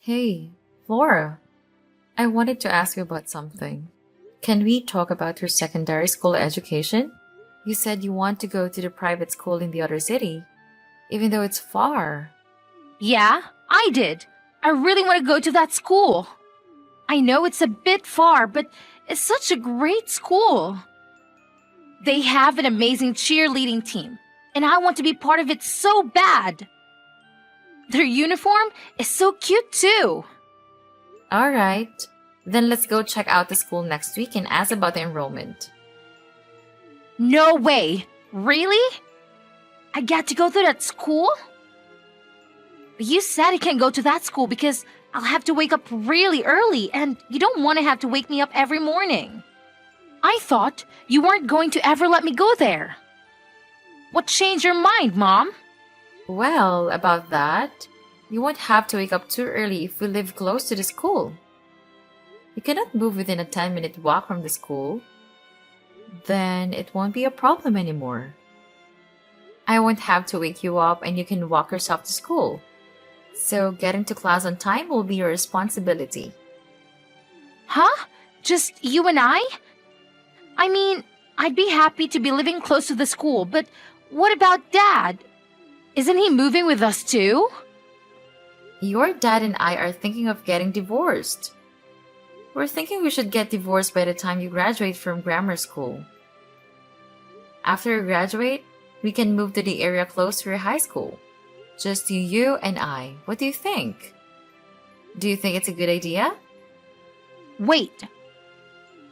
Hey, Laura, I wanted to ask you about something. Can we talk about your secondary school education? You said you want to go to the private school in the other city, even though it's far. Yeah, I did. I really want to go to that school. I know it's a bit far, but it's such a great school. They have an amazing cheerleading team, and I want to be part of it so bad. Their uniform is so cute too. Alright, then let's go check out the school next week and ask about the enrollment. No way. Really? I get to go to that school? But you said I can't go to that school because I'll have to wake up really early, and you don't want to have to wake me up every morning. I thought you weren't going to ever let me go there. What changed your mind, Mom? Well, about that, you won't have to wake up too early if we live close to the school. You cannot move within a 10-minute walk from the school. Then it won't be a problem anymore. I won't have to wake you up and you can walk yourself to school. So getting to class on time will be your responsibility. Huh? Just you and I? I mean, I'd be happy to be living close to the school, but what about Dad? Isn't he moving with us too? Your dad and I are thinking of getting divorced. We're thinking we should get divorced by the time you graduate from grammar school. After you graduate, we can move to the area close to your high school. Just you and I. What do you think? Do you think it's a good idea? Wait.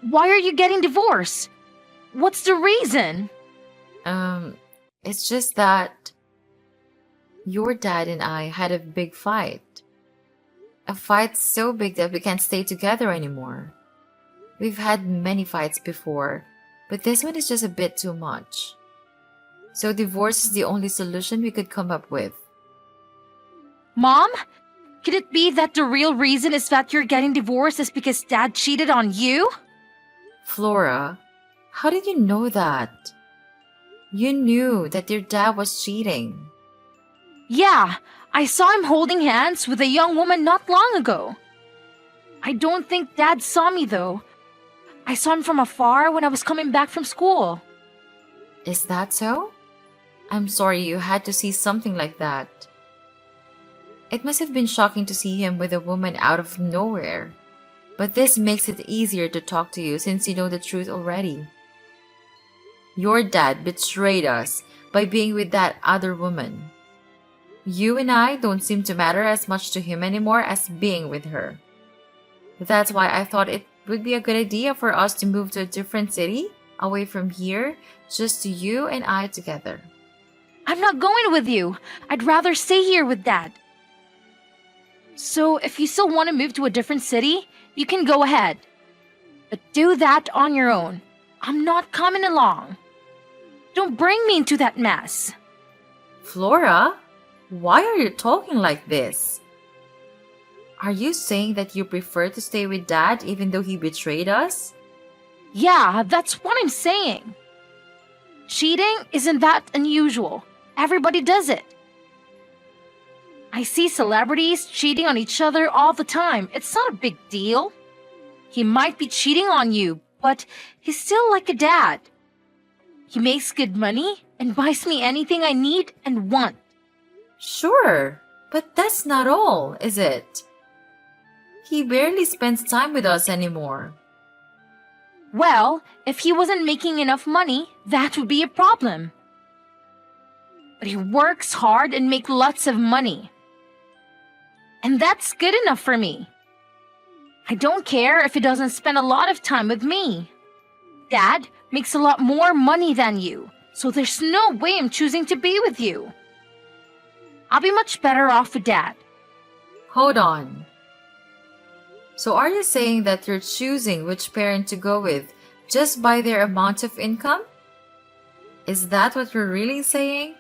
Why are you getting divorced? What's the reason? It's just that your dad and I had a big fight. A fight so big that we can't stay together anymore. We've had many fights before, but this one is just a bit too much. So divorce is the only solution we could come up with. Mom? Could it be that the real reason is that you're getting divorced is because Dad cheated on you? Flora, how did you know that? You knew that your dad was cheating. Yeah, I saw him holding hands with a young woman not long ago. I don't think Dad saw me though. I saw him from afar when I was coming back from school. Is that so? I'm sorry you had to see something like that. It must have been shocking to see him with a woman out of nowhere. But this makes it easier to talk to you since you know the truth already. Your dad betrayed us by being with that other woman. You and I don't seem to matter as much to him anymore as being with her. That's why I thought it would be a good idea for us to move to a different city, away from here, just you and I together. I'm not going with you. I'd rather stay here with Dad. So if you still want to move to a different city, you can go ahead. But do that on your own. I'm not coming along. Don't bring me into that mess. Flora, why are you talking like this? Are you saying that you prefer to stay with Dad even though he betrayed us? Yeah, that's what I'm saying. Cheating isn't that unusual. Everybody does it. I see celebrities cheating on each other all the time. It's not a big deal. He might be cheating on you, but he's still like a dad. He makes good money and buys me anything I need and want. Sure, but that's not all, is it? He barely spends time with us anymore. Well, if he wasn't making enough money, that would be a problem. But he works hard and makes lots of money. And that's good enough for me. I don't care if he doesn't spend a lot of time with me. Dad makes a lot more money than you, so there's no way I'm choosing to be with you. I'll be much better off with Dad. Hold on. So are you saying that you're choosing which parent to go with just by their amount of income? Is that what you're really saying?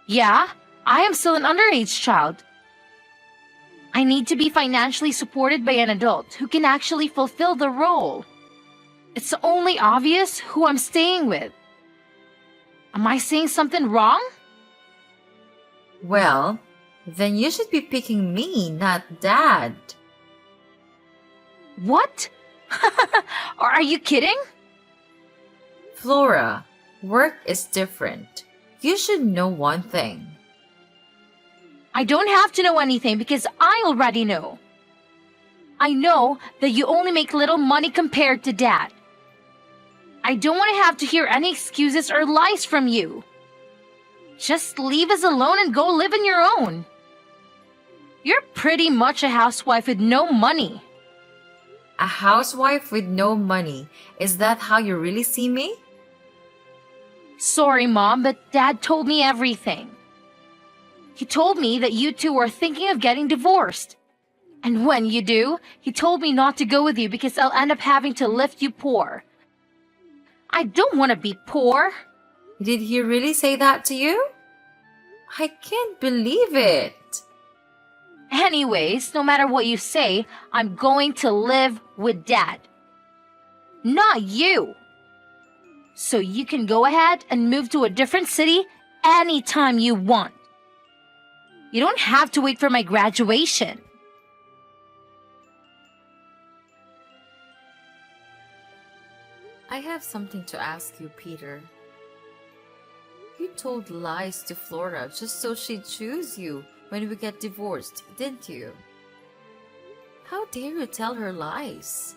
Yeah, I am still an underage child. I need to be financially supported by an adult who can actually fulfill the role. It's only obvious who I'm staying with. Am I saying something wrong? Well, Then you should be picking me, not Dad. What? Are you kidding? Flora, work is different. You should know one thing. I don't have to know anything because I already know. I know that you only make little money compared to Dad. I don't want to have to hear any excuses or lies from you. Just leave us alone and go live on your own. You're pretty much a housewife with no money. A housewife with no money. Is that how you really see me? Sorry, Mom, but Dad told me everything. He told me that you two are thinking of getting divorced. And when you do, he told me not to go with you because I'll end up having to lift you poor. I don't want to be poor. Did he really say that to you? I can't believe it. Anyways, no matter what you say, I'm going to live with Dad. Not you. So you can go ahead and move to a different city anytime you want. You don't have to wait for my graduation. I have something to ask you, Peter. You told lies to Flora just so she'd choose you when we get divorced, didn't you? How dare you tell her lies?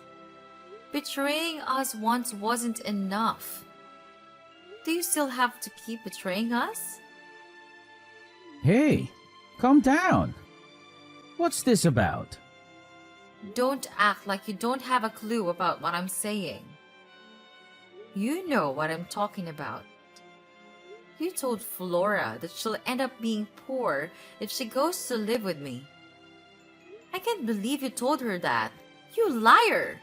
Betraying us once wasn't enough. Do you still have to keep betraying us? Hey, calm down. What's this about? Don't act like you don't have a clue about what I'm saying. You know what I'm talking about. You told Flora that she'll end up being poor if she goes to live with me. I can't believe you told her that. You liar!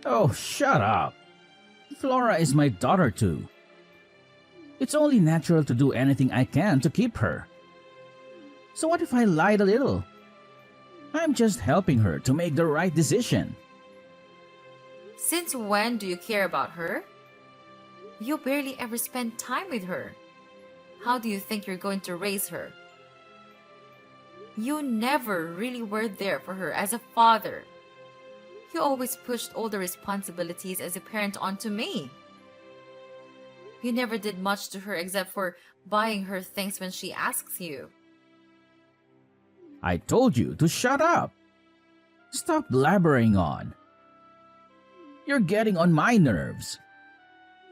Oh, shut up. Flora is my daughter too. It's only natural to do anything I can to keep her. So what if I lied a little? I'm just helping her to make the right decision. Since when do you care about her? You barely ever spend time with her. How do you think you're going to raise her? You never really were there for her as a father. You always pushed all the responsibilities as a parent onto me. You never did much to her except for buying her things when she asks you. I told you to shut up. Stop blabbering on. You're getting on my nerves.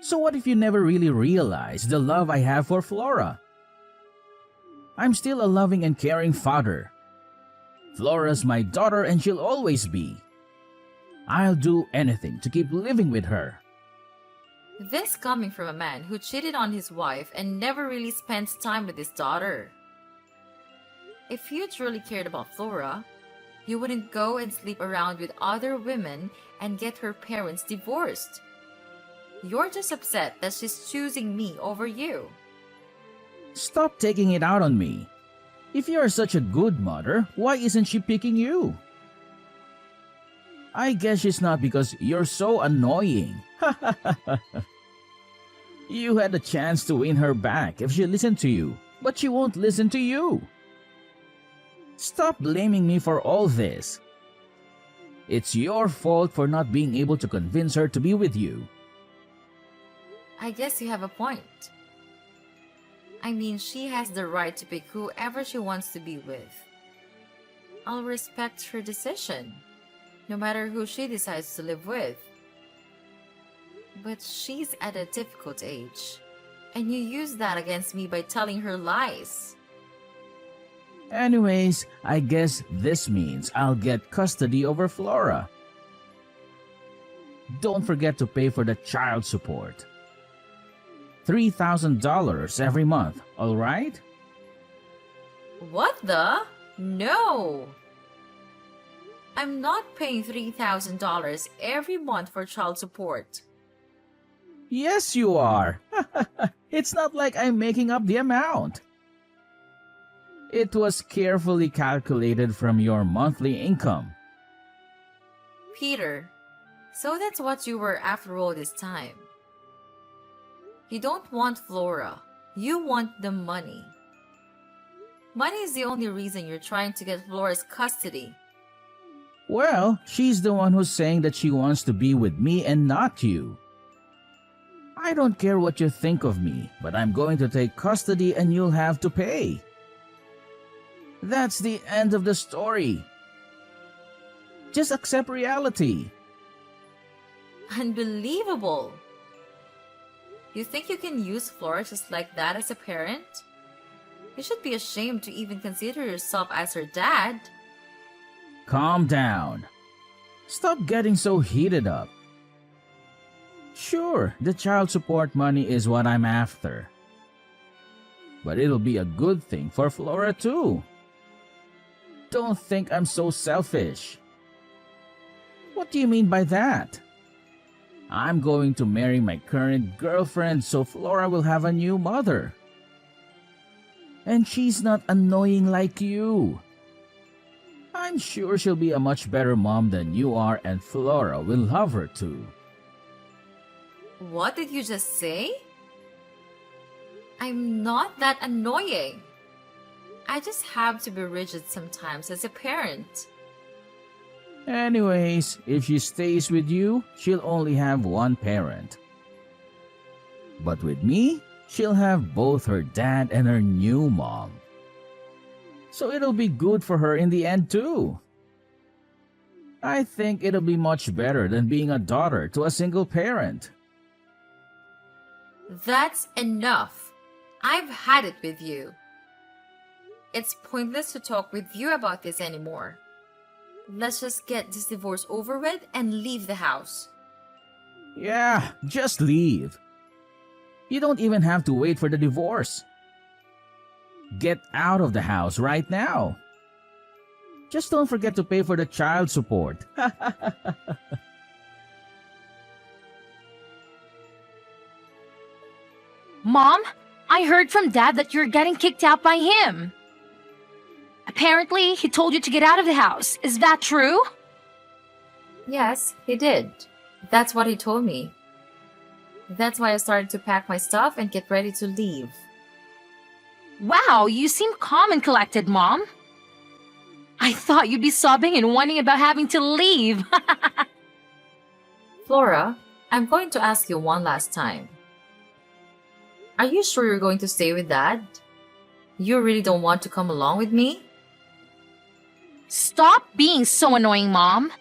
So what if you never really realized the love I have for Flora? I'm still a loving and caring father. Flora's my daughter and she'll always be. I'll do anything to keep living with her. This coming from a man who cheated on his wife and never really spends time with his daughter. If you truly cared about Flora, you wouldn't go and sleep around with other women and get her parents divorced. You're just upset that she's choosing me over you. Stop taking it out on me. If you're such a good mother, why isn't she picking you? I guess she's not because you're so annoying. You had a chance to win her back if she listened to you, but she won't listen to you. Stop blaming me for all this. It's your fault for not being able to convince her to be with you. I guess you have a point. I mean, she has the right to pick whoever she wants to be with. I'll respect her decision, no matter who she decides to live with. But she's at a difficult age, and you use that against me by telling her lies. Anyways, I guess this means I'll get custody over Flora. Don't forget to pay for the child support. $3,000 every month, alright? What the? No! I'm not paying $3,000 every month for child support. Yes, you are. It's not like I'm making up the amount. It was carefully calculated from your monthly income. Peter, so that's what you were after all this time. You don't want Flora. You want the money. Money is the only reason you're trying to get Flora's custody. Well, she's the one who's saying that she wants to be with me and not you. I don't care what you think of me, but I'm going to take custody and you'll have to pay. That's the end of the story. Just accept reality. Unbelievable! You think you can use Flora just like that as a parent? You should be ashamed to even consider yourself as her dad. Calm down. Stop getting so heated up. Sure, the child support money is what I'm after. But it'll be a good thing for Flora too. Don't think I'm so selfish. What do you mean by that? I'm going to marry my current girlfriend so Flora will have a new mother. And she's not annoying like you. I'm sure she'll be a much better mom than you are and Flora will love her too. What did you just say? I'm not that annoying. I just have to be rigid sometimes as a parent. Anyways, if she stays with you, she'll only have one parent. But with me, she'll have both her dad and her new mom. So it'll be good for her in the end too. I think it'll be much better than being a daughter to a single parent. That's enough. I've had it with you. It's pointless to talk with you about this anymore. Let's just get this divorce over with and leave the house. Yeah, just leave. You don't even have to wait for the divorce. Get out of the house right now. Just don't forget to pay for the child support. Mom, I heard from Dad that you're getting kicked out by him. Apparently, he told you to get out of the house. Is that true? Yes, he did. That's what he told me. That's why I started to pack my stuff and get ready to leave. Wow, you seem calm and collected, Mom. I thought you'd be sobbing and whining about having to leave. Flora, I'm going to ask you one last time. Are you sure you're going to stay with Dad? You really don't want to come along with me? Stop being so annoying, Mom.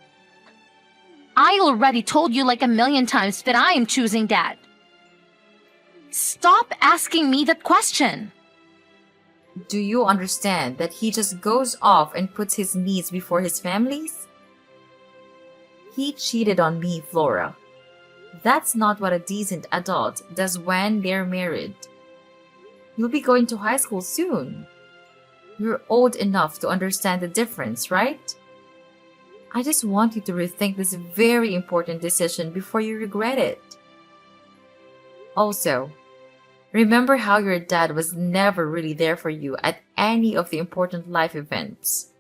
I already told you like a million times that I am choosing Dad. Stop asking me that question. Do you understand that he just goes off and puts his needs before his family's? He cheated on me, Flora. That's not what a decent adult does when they're married. You'll be going to high school soon. You're old enough to understand the difference, right? I just want you to rethink this very important decision before you regret it. Also, remember how your dad was never really there for you at any of the important life events.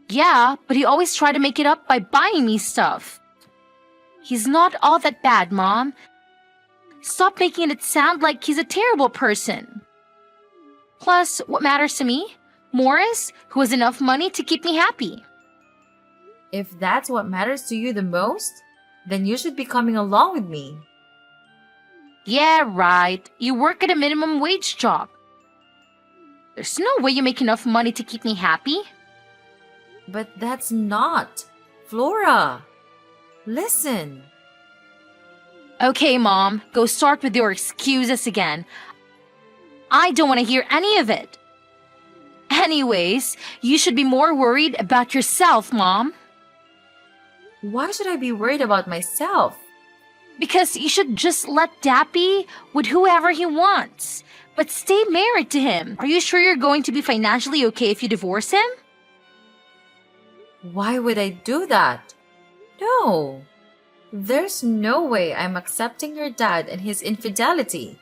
Yeah, but he always tried to make it up by buying me stuff. He's not all that bad, Mom. Stop making it sound like he's a terrible person. Plus, what matters to me? Morris, who has enough money to keep me happy. If that's what matters to you the most, then you should be coming along with me. Yeah, right. You work at a minimum wage job. There's no way you make enough money to keep me happy. But that's not. Flora, listen. Okay, Mom, go start with your excuses again. I don't want to hear any of it. Anyways, you should be more worried about yourself, Mom. Why should I be worried about myself? Because you should just let Dad be with whoever he wants. But stay married to him. Are you sure you're going to be financially okay if you divorce him? Why would I do that? No. There's no way I'm accepting your dad and his infidelity.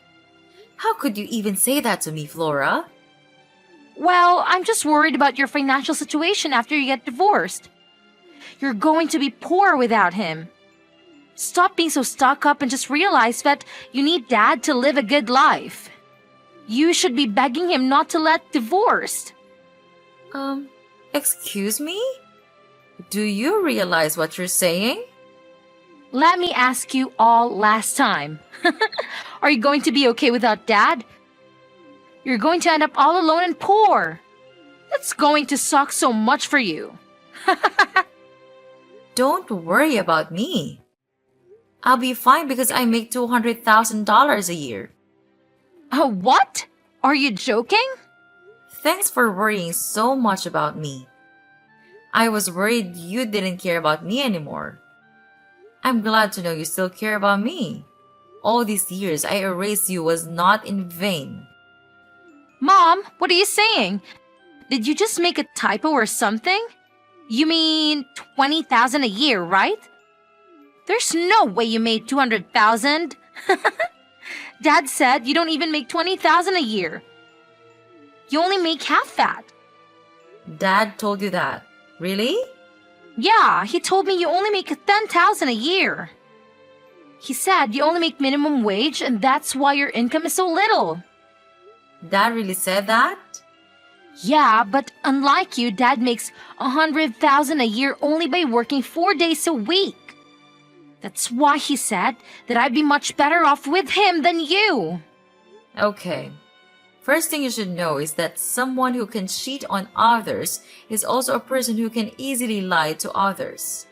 How could you even say that to me, Flora? Well, I'm just worried about your financial situation after you get divorced. You're going to be poor without him. Stop being so stuck up and just realize that you need Dad to live a good life. You should be begging him not to let divorced. Um, excuse me? Do you realize what you're saying? Let me ask you all last time. Are you going to be okay without Dad? You're going to end up all alone and poor. That's going to suck so much for you. Don't worry about me. I'll be fine because I make $200,000 a year. What? Are you joking? Thanks for worrying so much about me. I was worried you didn't care about me anymore. I'm glad to know you still care about me. All these years I erased you was not in vain. Mom, what are you saying? Did you just make a typo or something? You mean 20,000 a year, right? There's no way you made 200,000. Dad said you don't even make 20,000 a year. You only make half that. Dad told you that. Really? Yeah, he told me you only make 10,000 a year. He said you only make minimum wage and that's why your income is so little. Dad really said that? Yeah, but unlike you, Dad makes 100,000 a year only by working 4 days a week. That's why he said that I'd be much better off with him than you. Okay. First thing you should know is that someone who can cheat on others is also a person who can easily lie to others.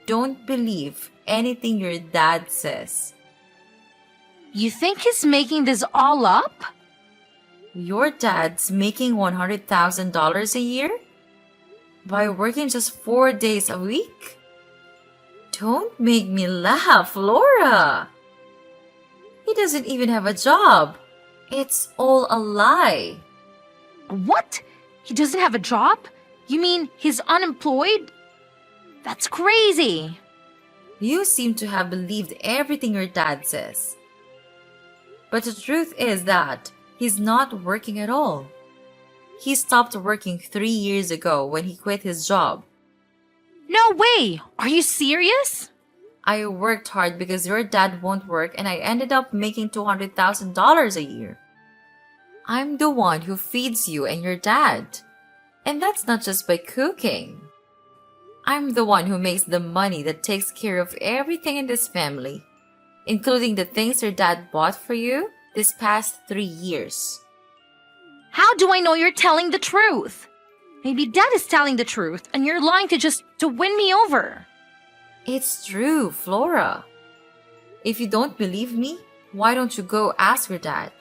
Don't believe anything your dad says. You think he's making this all up? Your dad's making $100,000 a year? By working just 4 days a week? Don't make me laugh, Laura! He doesn't even have a job. It's all a lie. What? He doesn't have a job? You mean he's unemployed? That's crazy. You seem to have believed everything your dad says. But the truth is that he's not working at all. He stopped working 3 years ago when he quit his job. No way! Are you serious? I worked hard because your dad won't work and I ended up making $200,000 a year. I'm the one who feeds you and your dad. And that's not just by cooking. I'm the one who makes the money that takes care of everything in this family, including the things your dad bought for you this past 3 years. How do I know you're telling the truth? Maybe Dad is telling the truth and you're lying to win me over. It's true, Flora. If you don't believe me, why don't you go ask your dad?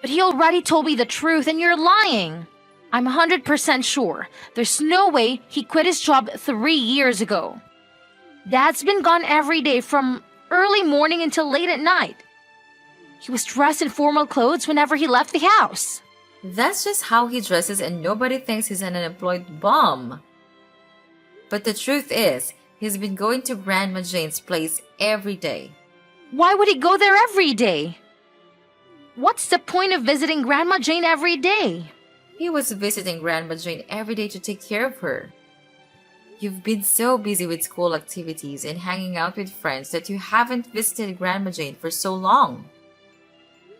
But he already told me the truth and you're lying. I'm 100% sure. There's no way he quit his job 3 years ago. Dad's been gone every day from early morning until late at night. He was dressed in formal clothes whenever he left the house. That's just how he dresses and nobody thinks he's an unemployed bum. But the truth is, he's been going to Grandma Jane's place every day. Why would he go there every day? What's the point of visiting Grandma Jane every day? He was visiting Grandma Jane every day to take care of her. You've been so busy with school activities and hanging out with friends that you haven't visited Grandma Jane for so long.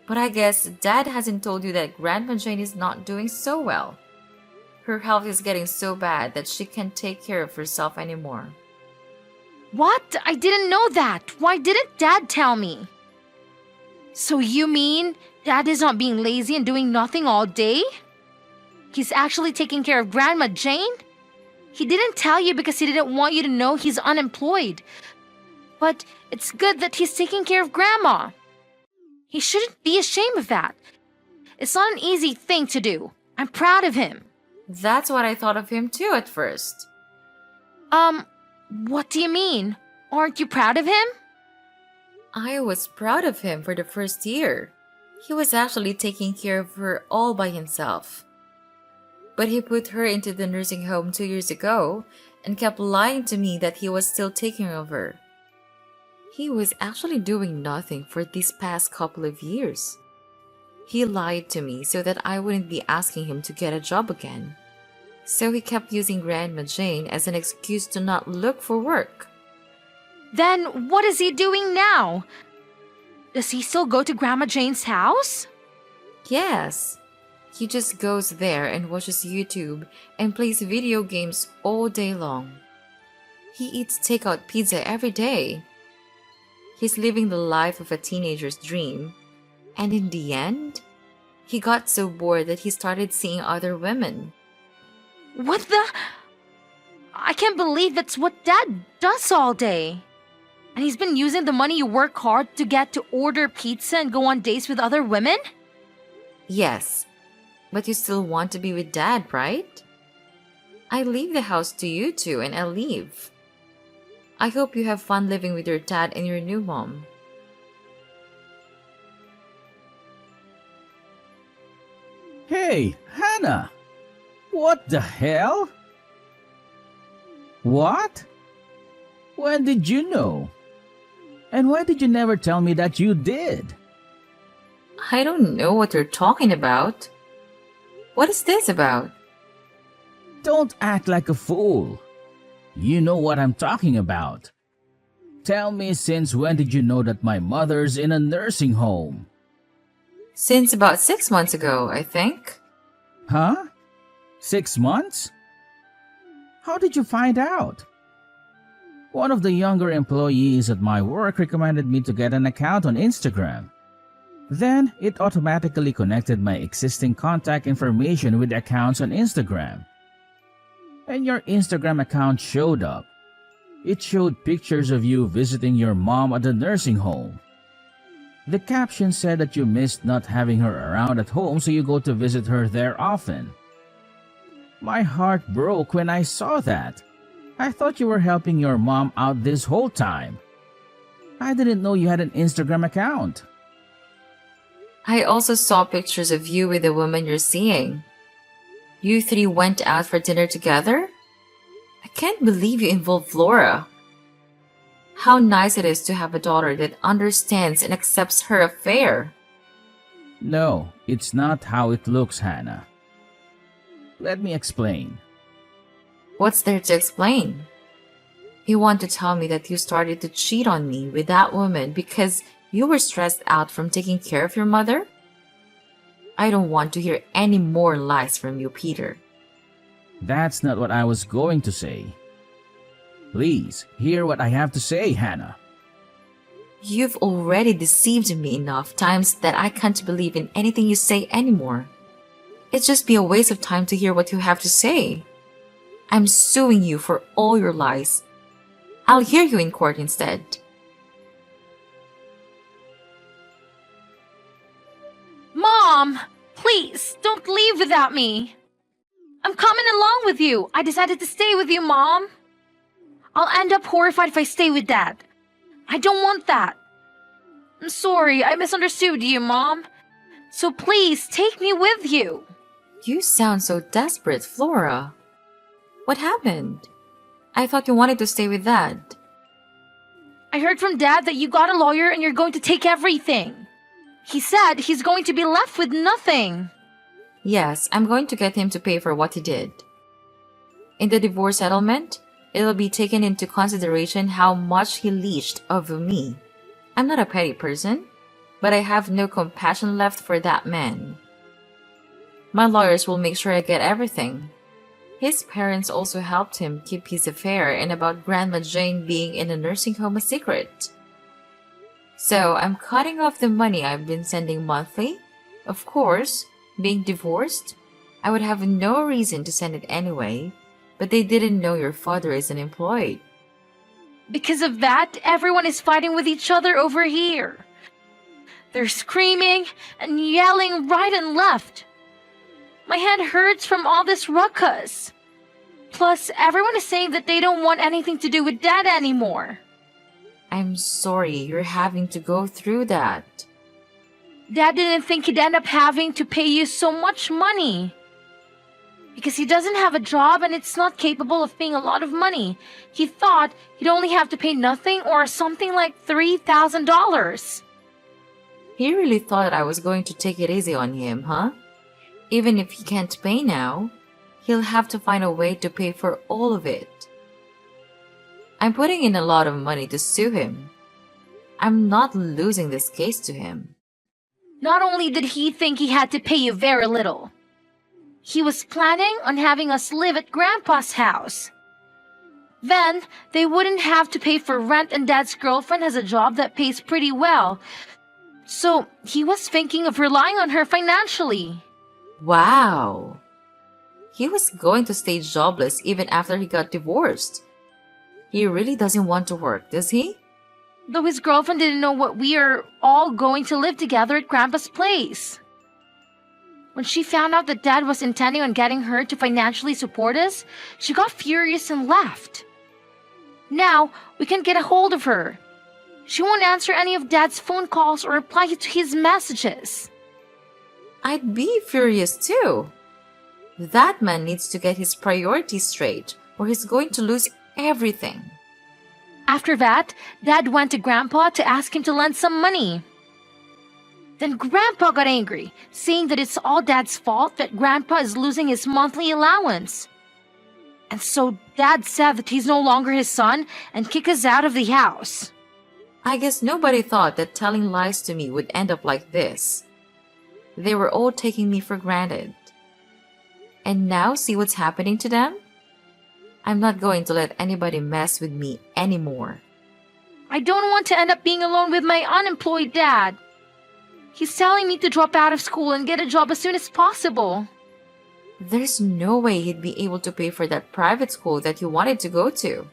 But I guess Dad hasn't told you that Grandma Jane is not doing so well. Her health is getting so bad that she can't take care of herself anymore. What? I didn't know that. Why didn't Dad tell me? So you mean Dad is not being lazy and doing nothing all day? He's actually taking care of Grandma Jane? He didn't tell you because he didn't want you to know he's unemployed. But it's good that he's taking care of Grandma. He shouldn't be ashamed of that. It's not an easy thing to do. I'm proud of him. That's what I thought of him too at first. What do you mean? Aren't you proud of him? I was proud of him for the first year. He was actually taking care of her all by himself. But he put her into the nursing home 2 years ago and kept lying to me that he was still taking care of her. He was actually doing nothing for these past couple of years. He lied to me so that I wouldn't be asking him to get a job again. So he kept using Grandma Jane as an excuse to not look for work. Then what is he doing now? Does he still go to Grandma Jane's house? Yes. He just goes there and watches YouTube and plays video games all day long. He eats takeout pizza every day. He's living the life of a teenager's dream. And in the end, he got so bored that he started seeing other women. What the? I can't believe that's what Dad does all day. And he's been using the money you work hard to get to order pizza and go on dates with other women? Yes, but you still want to be with Dad, right? I leave the house to you two and I'll leave. I hope you have fun living with your dad and your new mom. Hey, Hannah! What the hell? What? When did you know? And why did you never tell me that you did? I don't know what you're talking about. What is this about? Don't act like a fool. You know what I'm talking about. Tell me, since when did you know that my mother's in a nursing home? Since about 6 months ago, I think. Huh? 6 months? How did you find out? One of the younger employees at my work recommended me to get an account on Instagram. Then, it automatically connected my existing contact information with accounts on Instagram. And your Instagram account showed up. It showed pictures of you visiting your mom at the nursing home. The caption said that you missed not having her around at home, so you go to visit her there often. My heart broke when I saw that. I thought you were helping your mom out this whole time. I didn't know you had an Instagram account. I also saw pictures of you with the woman you're seeing. You three went out for dinner together? I can't believe you involved Flora. How nice it is to have a daughter that understands and accepts her affair. No, it's not how it looks, Hannah. Let me explain. What's there to explain? You want to tell me that you started to cheat on me with that woman because you were stressed out from taking care of your mother? I don't want to hear any more lies from you, Peter. That's not what I was going to say. Please, hear what I have to say, Hannah. You've already deceived me enough times that I can't believe in anything you say anymore. It'd just be a waste of time to hear what you have to say. I'm suing you for all your lies. I'll hear you in court instead. Mom! Please, don't leave without me. I'm coming along with you. I decided to stay with you, Mom. I'll end up horrified if I stay with Dad. I don't want that. I'm sorry, I misunderstood you, Mom. So please, take me with you. You sound so desperate, Flora. What happened? I thought you wanted to stay with Dad. I heard from Dad that you got a lawyer and you're going to take everything. He said he's going to be left with nothing. Yes, I'm going to get him to pay for what he did. In the divorce settlement, it'll be taken into consideration how much he leached of me. I'm not a petty person, but I have no compassion left for that man. My lawyers will make sure I get everything. His parents also helped him keep his affair and about Grandma Jane being in a nursing home a secret. So I'm cutting off the money I've been sending monthly. Of course, being divorced, I would have no reason to send it anyway, but they didn't know your father is unemployed. Because of that, everyone is fighting with each other over here. They're screaming and yelling right and left. My head hurts from all this ruckus. Plus, everyone is saying that they don't want anything to do with Dad anymore. I'm sorry you're having to go through that. Dad didn't think he'd end up having to pay you so much money. Because he doesn't have a job and it's not capable of paying a lot of money. He thought he'd only have to pay nothing or something like $3,000. He really thought I was going to take it easy on him, huh? Even if he can't pay now, he'll have to find a way to pay for all of it. I'm putting in a lot of money to sue him. I'm not losing this case to him. Not only did he think he had to pay you very little, he was planning on having us live at Grandpa's house. Then, they wouldn't have to pay for rent, and Dad's girlfriend has a job that pays pretty well. So, he was thinking of relying on her financially. Wow! He was going to stay jobless even after he got divorced. He really doesn't want to work, does he? Though his girlfriend didn't know what we are all going to live together at Grandpa's place. When she found out that Dad was intending on getting her to financially support us, she got furious and left. Now, we can't get a hold of her. She won't answer any of Dad's phone calls or reply to his messages. I'd be furious too. That man needs to get his priorities straight, or he's going to lose everything. After that, Dad went to Grandpa to ask him to lend some money. Then Grandpa got angry, saying that it's all Dad's fault that Grandpa is losing his monthly allowance. And so Dad said that he's no longer his son and kick us out of the house. I guess nobody thought that telling lies to me would end up like this. They were all taking me for granted. And now see what's happening to them? I'm not going to let anybody mess with me anymore. I don't want to end up being alone with my unemployed dad. He's telling me to drop out of school and get a job as soon as possible. There's no way he'd be able to pay for that private school that you wanted to go to.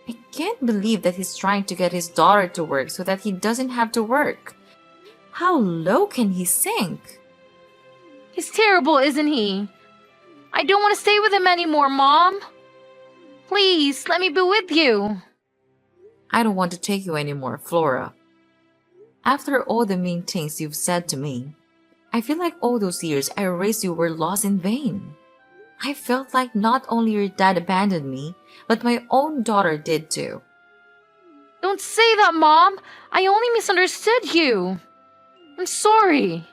I can't believe that he's trying to get his daughter to work so that he doesn't have to work. How low can he sink? He's terrible, isn't he? I don't want to stay with him anymore, Mom. Please, let me be with you. I don't want to take you anymore, Flora. After all the mean things you've said to me, I feel like all those years I raised you were lost in vain. I felt like not only your dad abandoned me, but my own daughter did too. Don't say that, Mom. I only misunderstood you. I'm sorry.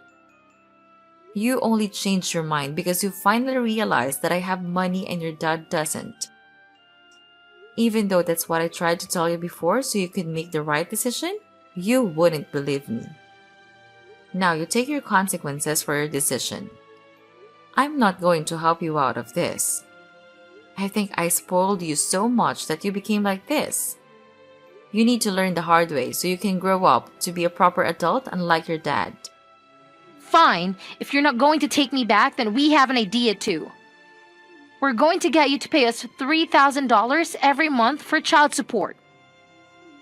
You only changed your mind because you finally realized that I have money and your dad doesn't. Even though that's what I tried to tell you before so you could make the right decision, you wouldn't believe me. Now you take your consequences for your decision. I'm not going to help you out of this. I think I spoiled you so much that you became like this. You need to learn the hard way so you can grow up to be a proper adult unlike your dad. Fine. If you're not going to take me back, then we have an idea too. We're going to get you to pay us $3,000 every month for child support.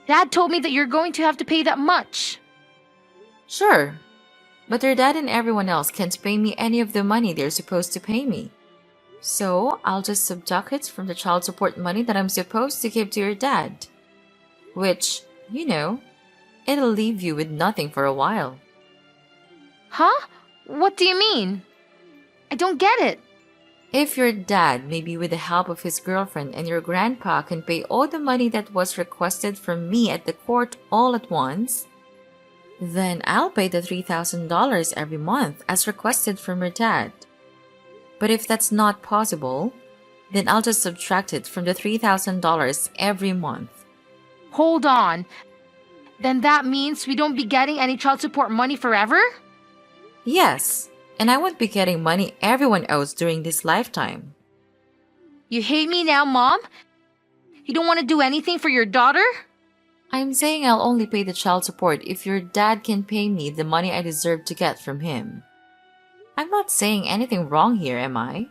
Dad told me that you're going to have to pay that much. Sure, but your dad and everyone else can't pay me any of the money they're supposed to pay me. So I'll just subtract it from the child support money that I'm supposed to give to your dad. Which, it'll leave you with nothing for a while. Huh? What do you mean? I don't get it. If your dad, maybe with the help of his girlfriend, and your grandpa can pay all the money that was requested from me at the court all at once, then I'll pay the $3,000 every month as requested from your dad. But if that's not possible, then I'll just subtract it from the $3,000 every month. Hold on. Then that means we don't be getting any child support money forever? Yes, and I won't be getting money everyone owes during this lifetime. You hate me now, Mom? You don't want to do anything for your daughter? I'm saying I'll only pay the child support if your dad can pay me the money I deserve to get from him. I'm not saying anything wrong here, am I?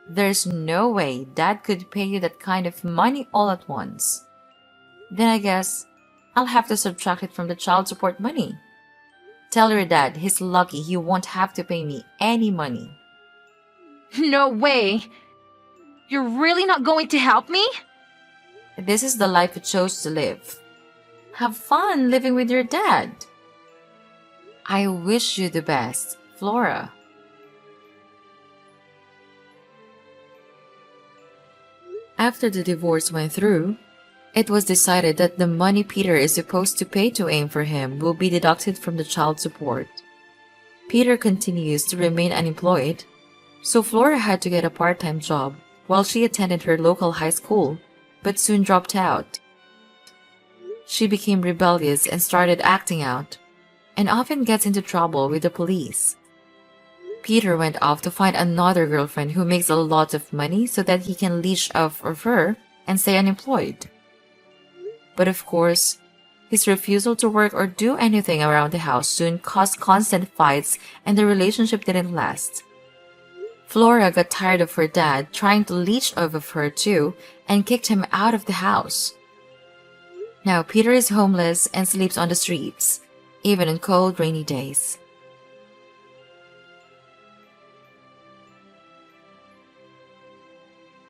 There's no way Dad could pay you that kind of money all at once. Then I guess I'll have to subtract it from the child support money. Tell your dad he's lucky he won't have to pay me any money. No way. You're really not going to help me? This is the life you chose to live. Have fun living with your dad. I wish you the best, Flora. After the divorce went through, it was decided that the money Peter is supposed to pay to aim for him will be deducted from the child support. Peter continues to remain unemployed, so Flora had to get a part-time job while she attended her local high school, but soon dropped out. She became rebellious and started acting out, and often gets into trouble with the police. Peter went off to find another girlfriend who makes a lot of money so that he can leech off of her and stay unemployed. But of course, his refusal to work or do anything around the house soon caused constant fights, and the relationship didn't last. Flora got tired of her dad trying to leech off of her too and kicked him out of the house. Now Peter is homeless and sleeps on the streets, even on cold, rainy days.